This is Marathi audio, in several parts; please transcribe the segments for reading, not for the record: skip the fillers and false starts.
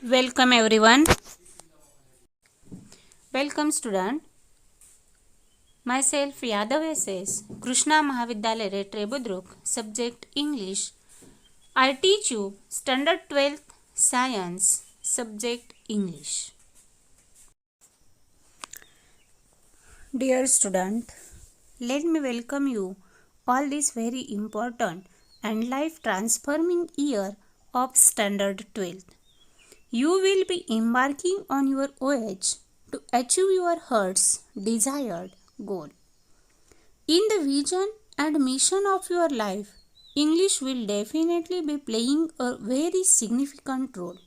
Welcome everyone. Welcome student. Myself Yadav SS, Krishna Mahavidyalaya Retre Budruk, subject English. I teach you standard 12th science, subject English. Dear student, let me welcome you all this very important and life transforming year of standard 12th. You will be embarking on your voyage to achieve your heart's desired goal. In the vision and mission of your life, English will definitely be playing a very significant role.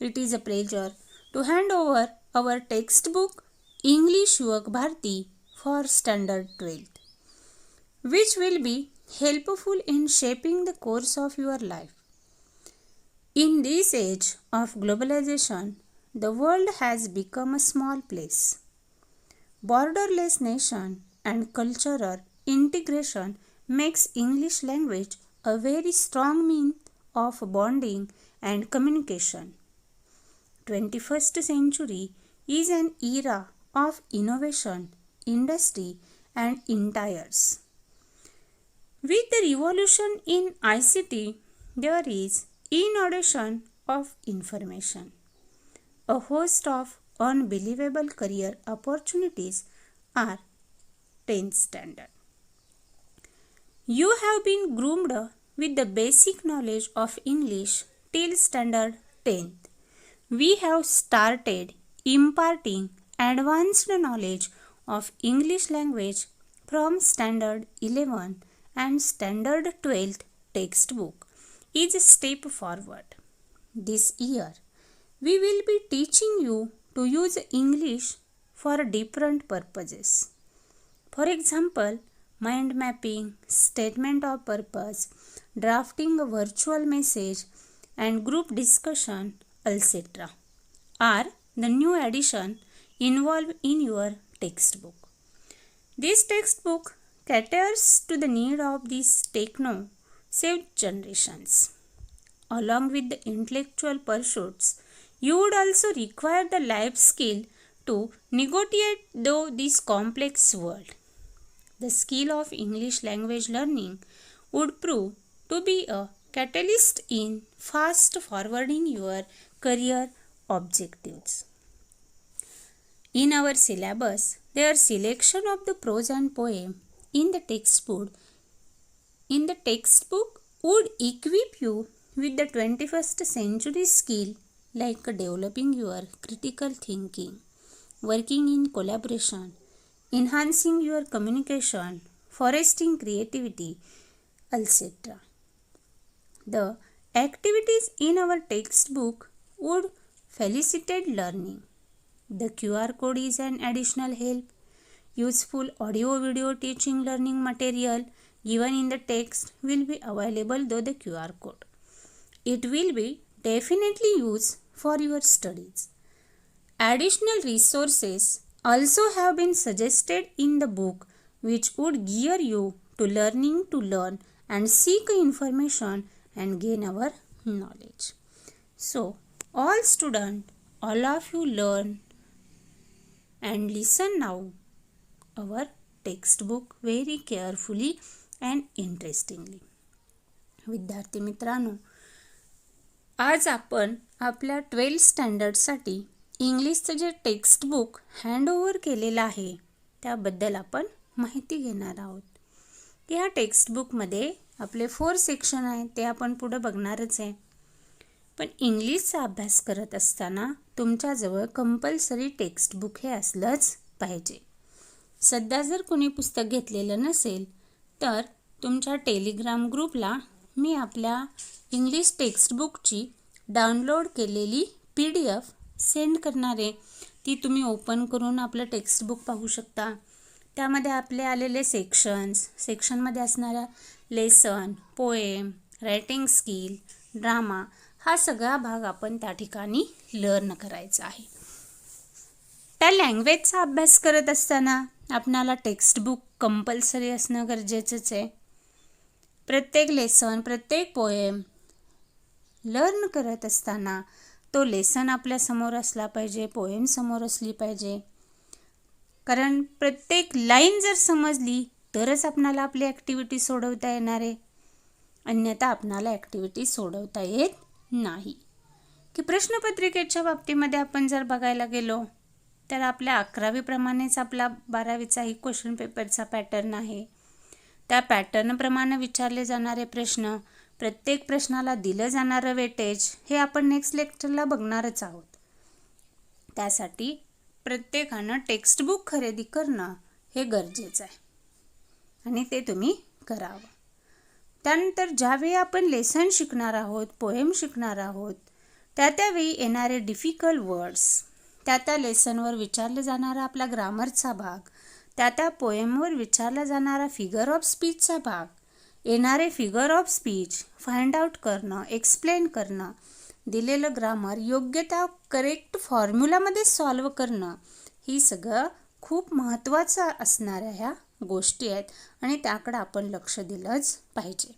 It is a pleasure to hand over our textbook English Yuvak Bharti for Standard 12th, which will be helpful in shaping the course of your life. In this age of globalization, the world has become a small place. Borderless nation and cultural integration makes English language a very strong means of bonding and communication. 21st century is an era of innovation, industry and interiors. With the revolution in ICT, there is inundation of information. A host of unbelievable career opportunities are 10th standard. You have been groomed with the basic knowledge of English till standard 10th. We have started imparting advanced knowledge of English language from standard 11 and standard 12th textbook is a step forward. This year, we will be teaching you to use English for different purposes. For example, mind mapping, statement of purpose, drafting a virtual message, and group discussion, etc. are the new addition involved in your textbook. This textbook caters to the need of these techno-savvy generations. Along with the intellectual pursuits, you would also require the life skill to negotiate through this complex world. The skill of English language learning would prove to be a catalyst in fast forwarding your career objectives. In our syllabus, there are selection of the prose and poem in the textbook would equip you with the 21st century skill like developing your critical thinking, working in collaboration, enhancing your communication, fostering creativity, etc. The activities in our textbook would facilitate learning. The QR code is an additional help. Useful audio-video teaching learning material given in the text will be available through the QR code. It will be definitely used for your studies. Additional resources also have been suggested in the book which would gear you to learning to learn and seek information and gain our knowledge. So, all students, all of you learn and listen now our textbook very carefully and interestingly. विद्यार्थी मित्रांनो, आज आपण आपल्या 12th स्टँडर्डसाठी इंग्लिशचं जे टेक्स्टबुक हँडओव्हर केलेलं आहे त्याबद्दल आपण माहिती घेणार आहोत. या टेक्स्टबुकमध्ये आपले 4 सेक्शन आहेत ते आपण पुढे बघणारच आहे. पण इंग्लिशचा अभ्यास करत असताना तुमच्याजवळ कंपल्सरी टेक्स्टबुक हे असलंच पाहिजे. सध्या जर कोणी पुस्तक घेतलेलं नसेल तर तुमच्या टेलिग्राम ग्रुपला मी आपल्या इंग्लिश टेक्स्टबुकची डाउनलोड केलेली PDF सेंड करणार आहे. ती तुम्ही ओपन करून आपलं टेक्स्टबुक पाहू शकता. त्यामध्ये आपले आलेले सेक्शनमध्ये असणारा lesson, poem, writing skill, drama हा सगळा भाग आपण त्या ठिकाणी लर्न करायचा आहे. त्या लँग्वेजचा अभ्यास करत असताना आपणाला टेक्स्टबुक कंपल्सरी असणं गरजेचंच आहे. प्रत्येक लेसन, प्रत्येक पोएम लर्न करत असताना तो लेसन आपल्या समोर असला पाहिजे, पोएम समोर असली पाहिजे. कारण प्रत्येक लाईन जर समजली तरच आपणाला आपली ॲक्टिव्हिटी सोडवता येणार आहे, अन्यथा आपणाला ॲक्टिव्हिटी सोडवता येत नाही. की प्रश्नपत्रिकेच्या बाबतीमध्ये आपण जर बघायला गेलो तर आपल्या 11वी प्रमाणेच आपला 12वीचाही क्वेश्चन पेपरचा पॅटर्न आहे. त्या पॅटर्नप्रमाणे विचारले जाणारे प्रश्न, प्रत्येक प्रश्नाला दिलं जाणारं वेटेज हे आपण नेक्स्ट लेक्चरला बघणारच आहोत. त्यासाठी प्रत्येकानं टेक्स्टबुक खरेदी करणं हे गरजेचं आहे आणि ते तुम्ही करावं. त्यानंतर ज्यावेळी आपण लेसन शिकणार आहोत, पोएम शिकणार आहोत, त्यावेळी येणारे डिफिकल्ट वर्ड्स, त्या लेसनवर विचारलं जाणारा आपला ग्रामरचा भाग, त्या पोएमवर विचारला जाणारा फिगर ऑफ स्पीचचा भाग, येणारे figure of speech find out करणं, एक्सप्लेन करणं, दिलेलं ग्रामर योग्य त्या करेक्ट फॉर्म्युलामध्ये सॉल्व करणं, ही सगळं खूप महत्त्वाचं असणाऱ्या ह्या गोष्टी आहेत आणि त्याकडे आपण लक्ष दिलंच पाहिजे.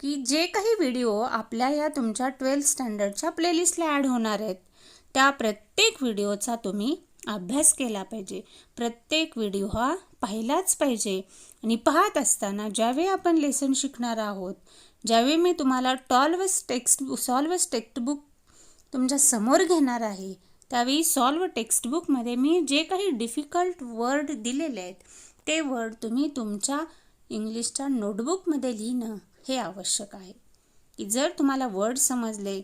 की जे काही व्हिडिओ आपल्या या तुमच्या 12th स्टँडर्डच्या प्लेलिस्टला ॲड होणार आहेत, त्या प्रत्येक व्हिडिओचा तुम्ही अभ्यास केला पाहिजे. प्रत्येक व्हिडिओ हा पाहिलाच पाहिजे आणि पाहत असताना ज्यावेळी आपण लेसन शिकणार आहोत, ज्यावेळी मी तुम्हाला सॉल्व टेक्स्टबुक तुमच्या समोर घेणार आहे, त्यावेळी सॉल्व टेक्स्टबुकमध्ये मी जे काही डिफिकल्ट वर्ड दिलेले आहेत ते वर्ड तुम्ही तुमच्या इंग्लिशच्या नोटबुकमध्ये लिहिणं हे आवश्यक आहे. की जर तुम्हाला वर्ड समजले,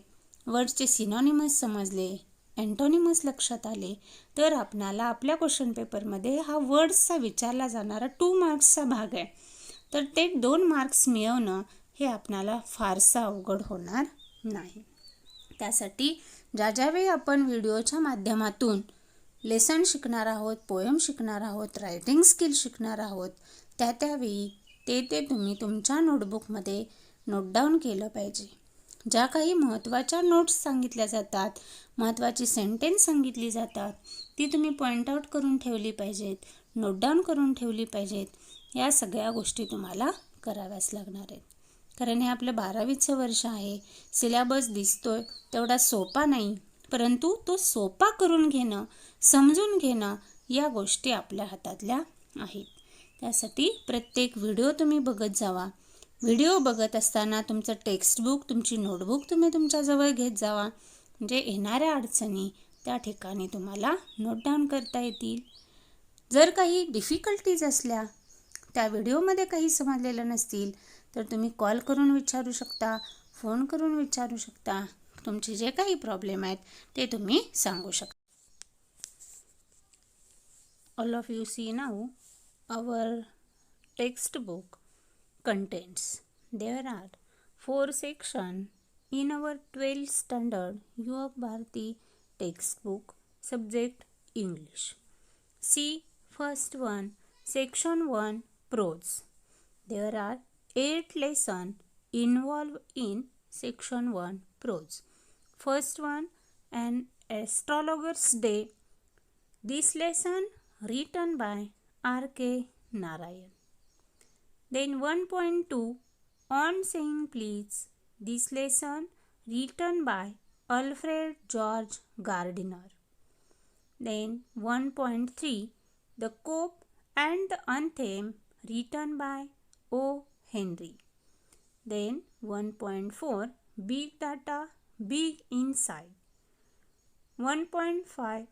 वर्डचे सिनॉनिमस समजले, अँटोनिमस लक्षात आले, तर आपणाला आपल्या क्वेश्चन पेपरमध्ये हा वर्ड्सचा विचारला जाणारा 2 मार्क्सचा भाग आहे. तर ते 2 मार्क्स मिळवणं हे आपणाला फारसं अवघड होणार नाही. त्यासाठी ज्यावेळी आपण व्हिडिओच्या माध्यमातून लेसन शिकणार आहोत, पोएम शिकणार आहोत, रायटिंग स्किल शिकणार आहोत, त्यावेळी ते तुम्ही तुमच्या नोटबुकमध्ये नोट डाऊन केलं पाहिजे. ज्या काही महत्त्वाच्या नोट्स सांगितल्या जातात, महत्त्वाची सेंटेन्स सांगितली जातात, ती तुम्ही पॉईंट आऊट करून ठेवली पाहिजेत, नोट डाऊन करून ठेवली पाहिजेत. या सगळ्या गोष्टी तुम्हाला कराव्याच लागणार आहेत. कारण हे आपलं 12वीचं वर्ष आहे. सिलेबस दिसतोय तेवढा सोपा नाही, परंतु तो सोपा करून घेणं, समजून घेणं या गोष्टी आपल्या हातातल्या आहेत. त्यासाठी प्रत्येक व्हिडिओ तुम्ही बघत जावा. व्हिडिओ बघत असताना तुमचं टेक्स्टबुक, तुमची नोटबुक तुम्ही तुमच्याजवळ घेत जावा, म्हणजे येणाऱ्या अडचणी त्या ठिकाणी तुम्हाला नोट डाऊन करता येतील. जर काही डिफिकल्टीज असल्या, त्या व्हिडिओमध्ये काही समजलेलं नसतील, तर तुम्ही कॉल करून विचारू शकता, फोन करून विचारू शकता. तुमचे जे काही प्रॉब्लेम आहेत ते तुम्ही सांगू शकता. All of you see now our textbook contents. There are 4 sections in our 12th standard Yuva Bharati textbook, subject English. See first one, section 1, prose. There are 8 lessons involved in section 1, prose. First one, An Astrologer's Day. This lesson written by R.K. Narayan. Then 1.2, On Saying Please. This lesson written by Alfred George Gardiner. Then 1.3, The Cope and the Anthem written by O. Henry. Then 1.4, Big Data, Big Insight. 1.5,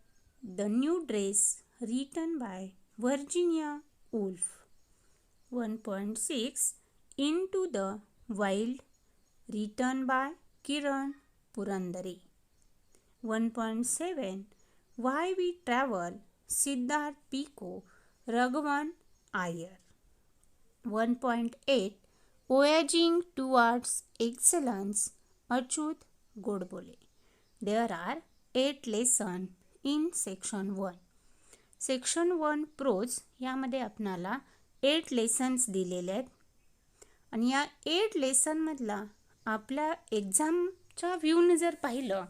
The New Dress written by Virginia Woolf. 1.6, Into the Wild written by Kiran Purandare. 1.7, Why We Travel, Siddharth Pico, Raghavan Iyer. 1.8, Voyaging Towards Excellence, Achyut Godbole. There are 8 lessons in section 1. Section 1 prose यामध्ये आपणाला 8 लेसन्स दिलेले आहेत आणि या 8 लेसनमधला आपल्या एक्झामच्या व्ह्यूने जर पाहिलं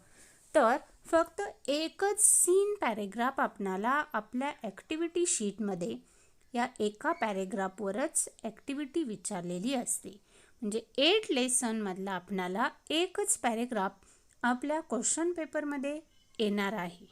तर फक्त एकच सीन पॅरेग्राफ आपणाला आपल्या ॲक्टिव्हिटी शीटमध्ये या एका पॅरेग्राफवरच ॲक्टिव्हिटी विचारलेली असते. म्हणजे 8 लेसनमधला आपणाला एकच पॅरेग्राफ आपल्या क्वेश्चन पेपरमध्ये येणार आहे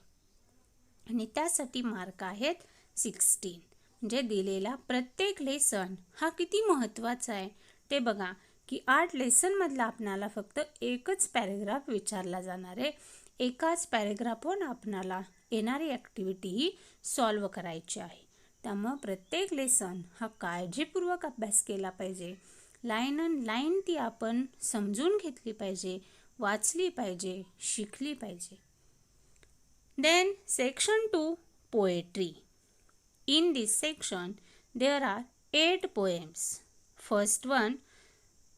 आणि त्यासाठी मार्क आहेत 16. म्हणजे दिलेला प्रत्येक लेसन हा किती महत्त्वाचा आहे ते बघा की 8 लेसनमधला आपणाला फक्त एकच पॅरेग्राफ विचारला जाणार आहे. एकाच पॅरेग्राफवर आपणाला येणारी ॲक्टिव्हिटी ही सॉल्व करायची आहे. त्यामुळे प्रत्येक लेसन हा काळजीपूर्वक अभ्यास केला पाहिजे. लाईन अन लाईन ती आपण समजून घेतली पाहिजे, वाचली पाहिजे, शिकली पाहिजे. Then section 2, poetry. In this section there are 8 poems. First one,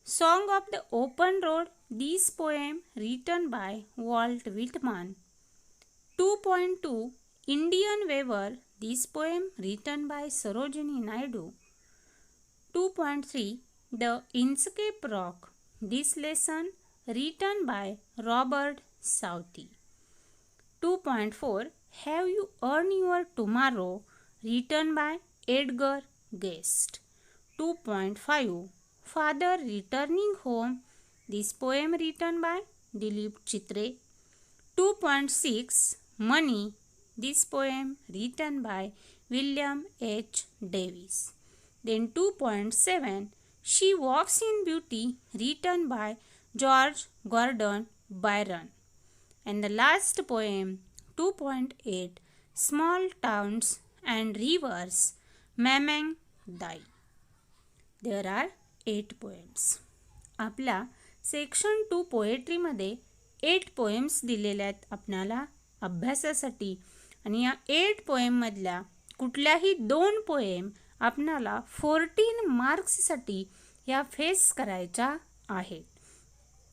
Song of the Open Road. This poem written by Walt Whitman. 2.2, Indian Weaver. This poem written by Sarojini Naidu. 2.3, The Inkscape Rock. This lesson written by Robert Southey. 2.4, Have You Earned Your Tomorrow? Written by Edgar Guest. 2.5, Father Returning Home. This poem written by Dilip Chitre. 2.6, Money. This poem written by William H. Davis. Then 2.7, She Walks in Beauty, written by George Gordon Byron. And the last poem, 2.8, Small Towns and Rivers, Mamang Dai. There are 8 poems. आपल्या सेक्शन 2 पोएट्रीमध्ये 8 पोएम्स दिलेल्या आहेत आपणाला अभ्यासासाठी आणि या 8 पोएममधल्या कुठल्याही 2 पोएम आपणाला 14 मार्क्ससाठी या फेस करायच्या आहेत.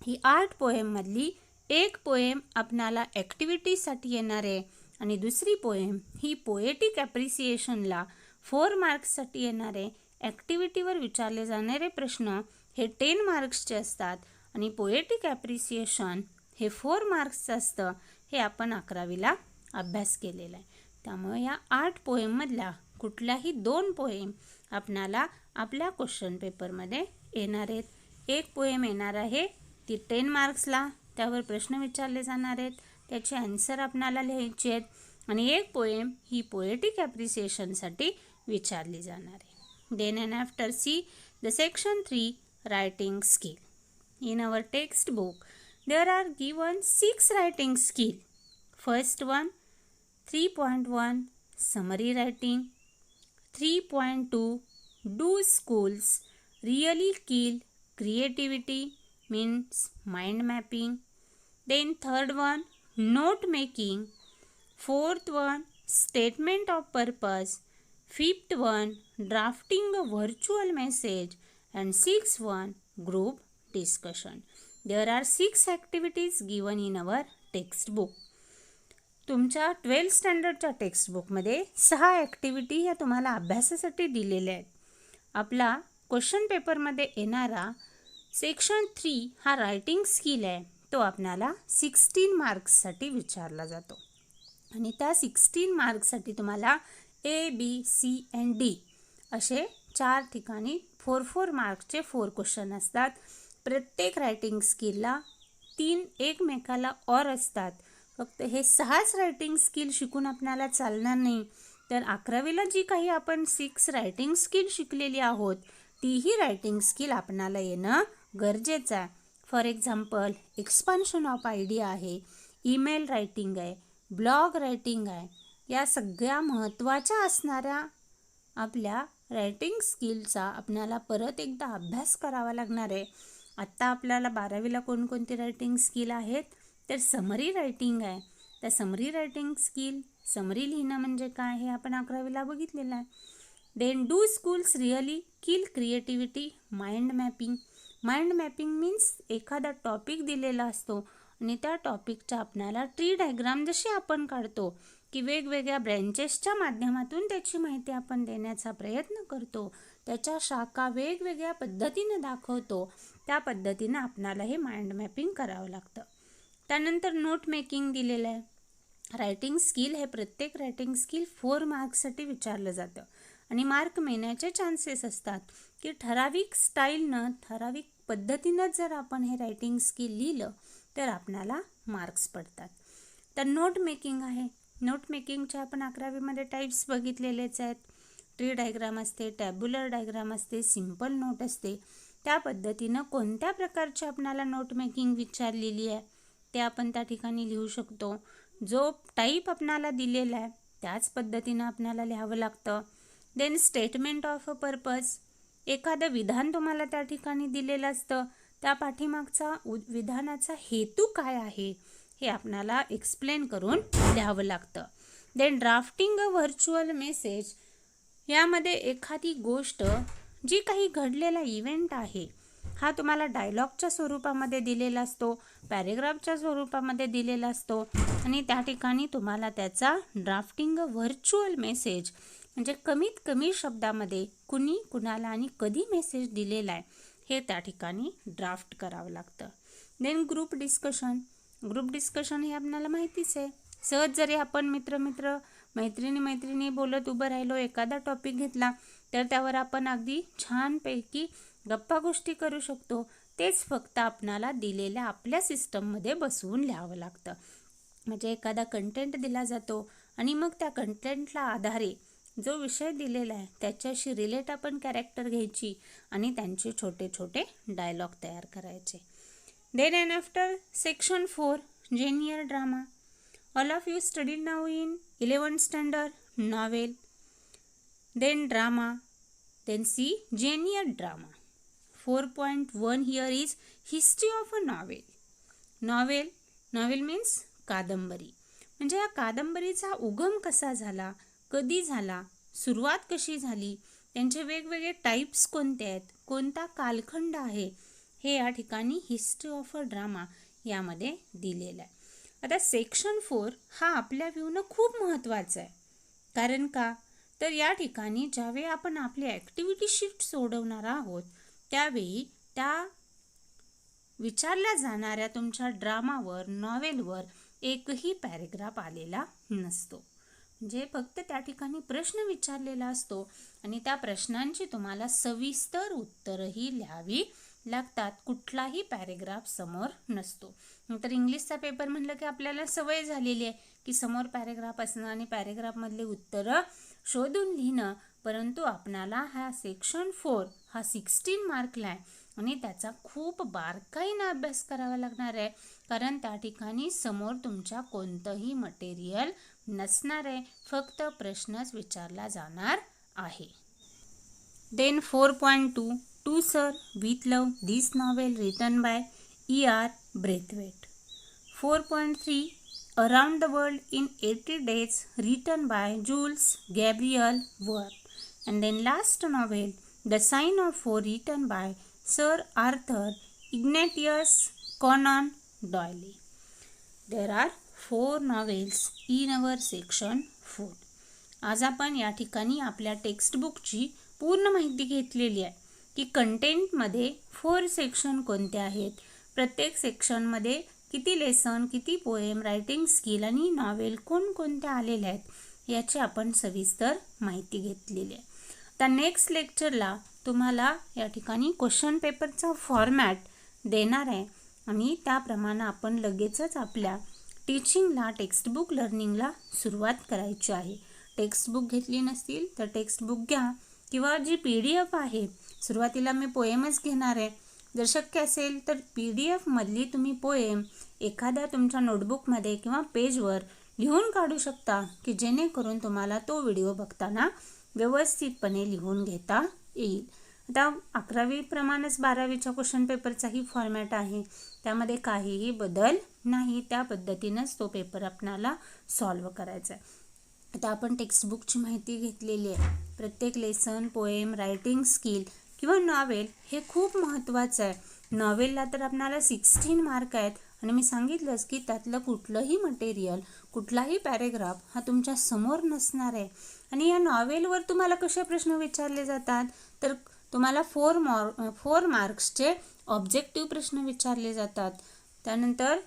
ही 8 पोएममधली एक पोएम आपणाला ॲक्टिव्हिटीसाठी येणार आहे आणि दुसरी पोएम ही पोएटिक ॲप्रिसिएशनला 4 मार्क्ससाठी येणार आहे. ॲक्टिव्हिटीवर विचारले जाणारे प्रश्न हे 10 मार्क्सचे असतात आणि पोएटिक ॲप्रिसिएशन हे 4 मार्क्सचं असतं. हे आपण 11वीला अभ्यास केलेला आहे. त्यामुळे या 8 पोएममधल्या कुठल्याही 2 पोएम आपणाला आपल्या क्वेश्चन पेपरमध्ये येणार आहेत. एक पोएम येणार आहे ती 10 मार्क्सला, त्यावर प्रश्न विचारले जाणार आहेत, त्याचे आन्सर आपणाला लिहायचे आहेत आणि एक पोएम ही पोएटिक ॲप्रिसिएशनसाठी विचारली जाणार आहे. Then and after see the section 3, writing skill. In our text book there are given 6 writing skill. First one 3.1, summary writing. 3.2, do schools really kill creativity? Means mind mapping. Then third one, note making. Fourth one, statement of purpose. Fifth one, drafting a virtual message. And sixth one, group discussion. There are 6 activities given in our textbook. तुमच्या 12th स्टँडर्डच्या टेक्स्टबुकमध्ये 6 ॲक्टिव्हिटी ह्या तुम्हाला अभ्यासासाठी दिलेल्या आहेत. आपला क्वेश्चन पेपरमध्ये येणारा सेक्शन 3 हा रायटिंग स्किल आहे, तो आपणाला 16 मार्क्ससाठी विचारला जातो आणि त्या 16 मार्क्ससाठी तुम्हाला ABCD असे 4 ठिकाणी 4 मार्क्सचे 4 क्वेश्चन असतात. प्रत्येक रायटिंग स्किलला 3 एकमेकाला और असतात. फक्त हे 6च रायटिंग स्किल शिकून आपल्याला चालणार नाही, तर 11वीला जी काही आपण 6 रायटिंग स्किल शिकलेली आहोत तीही रायटिंग स्किल आपणाला येणं गरजेचं आहे. For example expansion of idea आहे, ईमेल रायटिंग आहे, ब्लॉग रायटिंग आहे. या सगळ्या महत्त्वाच्या असणाऱ्या आपल्या रायटिंग स्किलचा आपल्याला परत एकदा अभ्यास करावा लागणार आहे. आत्ता आपल्याला 12वीला कोणकोणती रायटिंग स्किल आहेत, तर समरी रायटिंग आहे. त्या समरी रायटिंग स्किल, समरी लिहिणं म्हणजे काय हे आपण 11वीला बघितलेलं आहे. Then do schools really kill creativity, mind mapping. Mind mapping means एखादा टॉपिक दिलेला असतो आणि त्या टॉपिकच्या आपल्याला ट्री डायग्राम जशी आपण काढतो की वेगवेगळ्या ब्रँचेसच्या माध्यमातून त्याची माहिती आपण देण्याचा प्रयत्न करतो, त्याच्या शाखा वेगवेगळ्या पद्धतीने दाखवतो, त्या पद्धतीनं आपल्याला हे माइंड मॅपिंग करावं लागतं. त्यानंतर नोट मेकिंग दिलेलं आहे. रायटिंग स्किल हे प्रत्येक रायटिंग स्किल 4 मार्क्ससाठी विचारलं जातं आणि मार्क मिळण्याचे चान्सेस असतात की ठराविक स्टाईलनं, ठराविक पद्धतीनं जर आपण हे रायटिंग स्किल लिहिलं तर आपणाला मार्क्स पडतात. तर नोट मेकिंग आहे. नोट मेकिंगच्या आपण 11वीमध्ये टाईप्स बघितलेलेच आहेत. ट्री डायग्राम असते, टॅब्युलर डायग्राम असते, सिंपल नोट असते. त्या पद्धतीनं कोणत्या प्रकारची आपणाला नोट मेकिंग विचारलेली आहे ते आपण त्या ठिकाणी लिहू शकतो. जो टाईप आपणाला दिलेला आहे त्याच पद्धतीनं आपणाला लिहावं लागतं. Then statement of a purpose, एखादं विधान तुम्हाला त्या ठिकाणी दिलेलं असतं, त्या पाठीमागचा विधानाचा हेतू काय आहे हे आपणाला एक्सप्लेन करून लिहावं लागतं. Then drafting a virtual message, यामध्ये एखादी गोष्ट जी काही घडलेला इव्हेंट आहे हा तुम्हाला डायलॉगच्या स्वरूपामध्ये दिलेला असतो, पॅरेग्राफच्या स्वरूपामध्ये दिलेला असतो आणि त्या ठिकाणी तुम्हाला त्याचा ड्राफ्टिंग अ व्हर्च्युअल मेसेज म्हणजे कमीत कमी शब्दामध्ये कुणी कुणाला आणि कधी मेसेज दिलेला आहे हे त्या ठिकाणी ड्राफ्ट करावं लागतं. Then group discussion, group discussion हे आपल्याला माहितीच आहे. सहज जरी आपण मित्र मैत्रिणी बोलत उभं राहिलो, एखादा टॉपिक घेतला तर त्यावर आपण अगदी छानपैकी गप्पा गोष्टी करू शकतो. तेच फक्त आपणाला दिलेल्या आपल्या सिस्टममध्ये बसवून लिहावं लागतं. म्हणजे एखादा कंटेंट दिला जातो आणि मग त्या कंटेंटला आधारे जो विषय दिलेला आहे त्याच्याशी रिलेट आपण कॅरेक्टर घ्यायची आणि त्यांचे छोटे छोटे डायलॉग तयार करायचे. Then and after section 4 junior drama. All of you studied now in 11th standard novel, then drama, then see Junior drama. 4.1 here is history of a novel. Novel means कादंबरी. म्हणजे या कादंबरीचा उगम कसा झाला, कधी झाला, सुरुवात कशी झाली, त्यांचे वेगवेगळे टाईप्स कोणते आहेत, कोणता कालखंड आहे, हे या ठिकाणी हिस्ट्री ऑफ अ ड्रामा यामध्ये दिलेलं आहे. आता सेक्शन 4 हा आपल्या व्ह्यूनं खूप महत्त्वाचा आहे. कारण का, तर या ठिकाणी ज्यावेळी आपण आपली ॲक्टिव्हिटी शीट सोडवणार आहोत त्यावेळी त्या विचारल्या जाणाऱ्या तुमच्या ड्रामावर, नॉवेलवर एकही पॅरेग्राफ आलेला नसतो. म्हणजे फक्त त्या ठिकाणी प्रश्न विचारलेला असतो आणि त्या प्रश्नांची तुम्हाला सविस्तर उत्तरही लिहावी लागतात. कुठलाही पॅरेग्राफ समोर नसतो. नंतर इंग्लिशचा पेपर म्हणलं की आपल्याला सवय झालेली आहे की समोर पॅरेग्राफ असणं आणि पॅरेग्राफमधले उत्तरं शोधून लिहिणं. परंतु आपणाला हा सेक्शन 4 हा 16 मार्कला आहे आणि त्याचा खूप बारकाईनं अभ्यास करावा लागणार आहे. कारण त्या ठिकाणी समोर तुमच्या कोणतंही मटेरियल नसणार आहे, फक्त प्रश्नच विचारला जाणार आहे. Then 4.2 to sir with love this novel written by E.R. Braithwaite. 4.3 around the world in 80 days written by Jules Gabriel Verne. And then last novel The Sign of Four written by Sir Arthur Ignatius Conan Doyle. There are 4 novels in our section 4. आज आपण या ठिकाणी आपल्या टेक्स्टबुकची पूर्ण माहिती घेतलेली आहे की कंटेंटमध्ये 4 सेक्शन कोणते आहेत, प्रत्येक सेक्शनमध्ये किती लेसन, किती पोएम, रायटिंग स्किल आणि नॉवेल कोणकोणत्या आलेल्या आहेत याची आपण सविस्तर माहिती घेतलेली आहे. आता नेक्स्ट लेक्चरला तुम्हाला या ठिकाणी क्वेश्चन पेपरचा फॉर्मॅट देणार आहे आणि त्याप्रमाणे आपण लगेचच आपल्या टीचिंगला, टेक्स्टबुक लर्निंगला सुरुवात करायची आहे. टेक्स्टबुक घेतली नसतील तर टेक्स्टबुक घ्या किंवा जी PDF आहे, सुरुवातीला मी पोएमच घेणार आहे. जर शक्य असेल तर PDF मधली तुम्ही पोएम एखाद्या तुमच्या नोटबुकमध्ये किंवा पेजवर लिहून काढू शकता की जेणेकरून तुम्हाला तो व्हिडिओ बघताना व्यवस्थितपणे लिहून घेता येईल. आता 11वी प्रमाणेच 12वीच्या क्वेश्चन पेपरचाही फॉर्मॅट आहे, त्यामध्ये काहीही बदल नाही. त्या पद्धतीनंच तो पेपर आपणाला सॉल्व करायचा आहे. आता आपण टेक्स्टबुकची माहिती घेतलेली आहे. प्रत्येक लेसन, पोएम, रायटिंग स्किल किंवा नॉवेल हे खूप महत्त्वाचं आहे. नॉवेलला तर आपणाला 16 मार्क आहेत आणि मी सांगितलंच की त्यातलं कुठलंही मटेरियल, कुठलाही पॅरेग्राफ हा तुमच्या समोर नसणार आहे. आणि या नॉवेलवर तुम्हाला कसे प्रश्न विचारले जातात, तर तुम्हाला 4 मार्क्सचे ऑब्जेक्टिव्ह प्रश्न विचारले जातात. त्यानंतर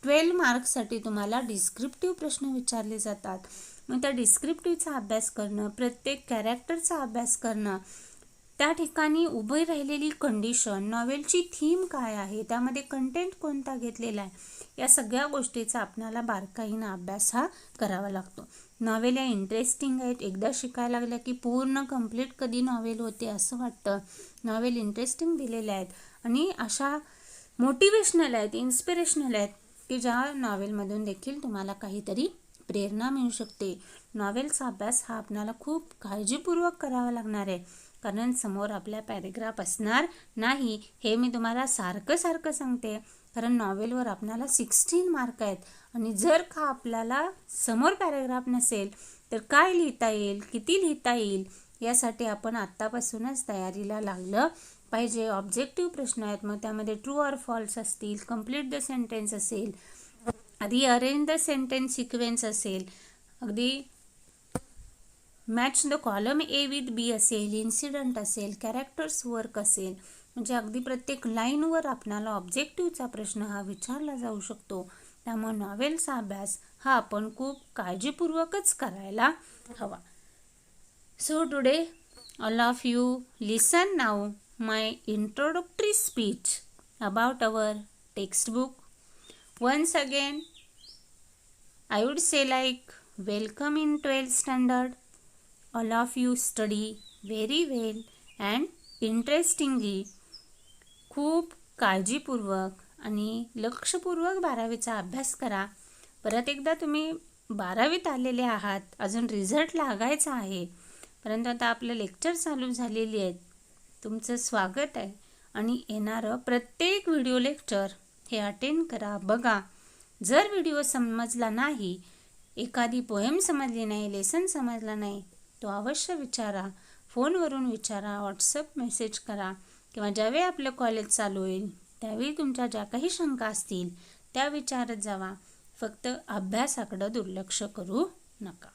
12 मार्क्ससाठी तुम्हाला डिस्क्रिप्टिव्ह प्रश्न विचारले जातात. मग त्या डिस्क्रिप्टिव्हचा अभ्यास करणं, प्रत्येक कॅरेक्टरचा अभ्यास करणं, त्या ठिकाणी उभी राहिलेली कंडिशन, नॉवेलची थीम काय आहे, त्यामध्ये कंटेंट कोणता घेतलेला आहे, या सगळ्या गोष्टीचा आपल्याला बारकाईनं अभ्यास हा करावा लागतो. नॉवेल या इंटरेस्टिंग आहेत. एकदा शिकायला लागल्या की पूर्ण कंप्लीट कधी नॉवेल होते असं वाटतं. नॉवेल इंटरेस्टिंग दिलेले आहेत आणि अशा मोटिवेशनल आहेत, इन्स्पिरेशनल आहेत की ज्या नॉवेलमधून देखील तुम्हाला काहीतरी प्रेरणा मिळू शकते. नॉवेलचा अभ्यास हा आपल्याला खूप काळजीपूर्वक करावा लागणार आहे, कारण समोर आपल्या पॅरेग्राफ असणार नाही. हे मी तुम्हाला सारखं सांगते, कारण नॉवेलवर आपल्याला 16 मार्क आहेत आणि जर का आपल्याला समोर पॅरेग्राफ नसेल तर काय लिहिता येईल, किती लिहिता येईल, यासाठी आपण आत्तापासूनच तयारीला लागलं पाहिजे. ऑब्जेक्टिव्ह प्रश्न आहेत, मग त्यामध्ये ट्रू ऑर फॉल्स असतील, कंप्लीट द सेंटेन्स असेल, रिअरेंज द सेंटेन्स सिक्वेन्स असेल, अगदी match the column A with B असेल, इन्सिडंट असेल, कॅरेक्टर्स वर्क असेल, म्हणजे अगदी प्रत्येक लाईनवर आपल्याला ऑब्जेक्टिव्हचा प्रश्न हा विचारला जाऊ शकतो. त्यामुळे नॉवेलचा अभ्यास हा आपण खूप काळजीपूर्वकच करायला हवा. So today all of you listen now my introductory speech about our textbook. Once again I would say like welcome in 12th standard. All of you study very well and interestingly. खूप काळजीपूर्वक आणि लक्षपूर्वक 12वीचा अभ्यास करा. परत एकदा तुम्ही 12वीत आलेले आहात, अजून रिझल्ट लागायचा आहे, परंतु आता आपलं लेक्चर चालू झालेली आहेत. तुमचं स्वागत आहे आणि येणारं प्रत्येक व्हिडिओ लेक्चर हे अटेंड करा, बघा. जर व्हिडिओ समजला नाही, एखादी पोएम समजली नाही, लेसन समजला नाही, तो अवश्य विचारा, फोनवरून विचारा, व्हॉट्सअप मेसेज करा, किंवा ज्यावेळी आपलं कॉलेज चालू होईल त्यावेळी तुमच्या ज्या काही शंका असतील त्या विचारत जावा. फक्त अभ्यासाकडं दुर्लक्ष करू नका.